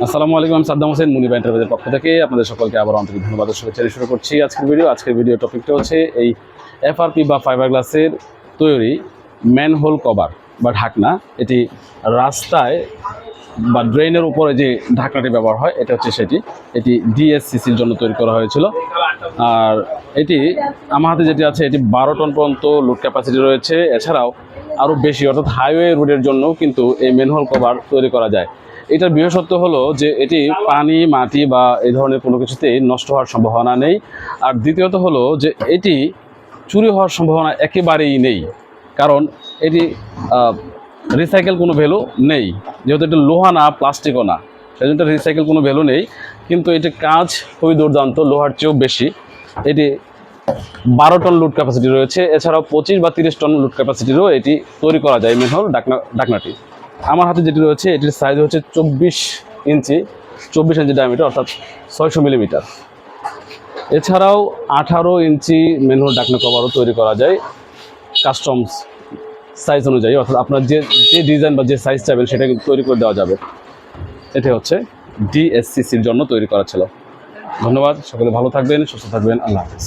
আসসালামু আলাইকুম, আমি সাদ্দাম হোসেন মুনিবা এন্টারপ্রাইজের পক্ষ থেকে আপনাদের সকলকে আবার আন্তরিক ধন্যবাদ শুভেচ্ছা শুরু করছি আজকের ভিডিও টপিকটা হচ্ছে এই এফআরপি বা ফাইবার গ্লাসের তৈরি ম্যানহোল কভার বা ঢাকনা। এটি রাস্তায় বা ড্রেনের উপরে যে ঢাকনাটি ব্যবহার হয় এটা হচ্ছে সেটি। এটি ডিএসসিসির জন্য তৈরি করা হয়েছিল। আর এটি আমার হাতে যেটি আছে এটি 12 টন পর্যন্ত লোড ক্যাপাসিটি রয়েছে। এছাড়াও আরও বেশি অর্থাৎ হাইওয়ে রোডের জন্য কিন্তু এই ম্যানহোল কভার তৈরি করা যায়। এটার বিশেষত্ব হলো যে এটি পানি মাটি বা এই ধরনের কোনো কিছুতেই নষ্ট হওয়ার সম্ভাবনা নেই। আর দ্বিতীয়ত হলো যে এটি চুরি হওয়ার সম্ভাবনা একেবারেই নেই, কারণ এটি রিসাইকেল কোনো ভ্যালু নেই। যেহেতু এটা লোহা না প্লাস্টিকও না, সেই জন্য রিসাইকেল কোনো ভ্যালু নেই। কিন্তু এটির কাজ খুবই দুর্দান্ত, লোহার চেয়েও বেশি। এটি 12 টন লোড ক্যাপাসিটি রয়েছে। এছাড়াও 25 বা 30 টন লোড ক্যাপাসিটিরও এটি তৈরি করা যায় ম্যানহোল ঢাকনাটি। আমার হাতে যেটি রয়েছে এটির সাইজ হচ্ছে 24 ইঞ্চি ডায়ামিটার, অর্থাৎ 600 মিলিমিটার। এছাড়াও 18 ইঞ্চি ম্যানহোল ঢাকনা কভারও তৈরি করা যায় কাস্টমস সাইজ অনুযায়ী, অর্থাৎ আপনার যে ডিজাইন বা যে সাইজ চাইবেন সেটা কিন্তু তৈরি করে দেওয়া যাবে। এটি হচ্ছে ডিএসসিসির জন্য তৈরি করা ছিল। ধন্যবাদ, সকলে ভালো থাকবেন, সুস্থ থাকবেন, আল্লাহ হাফেজ।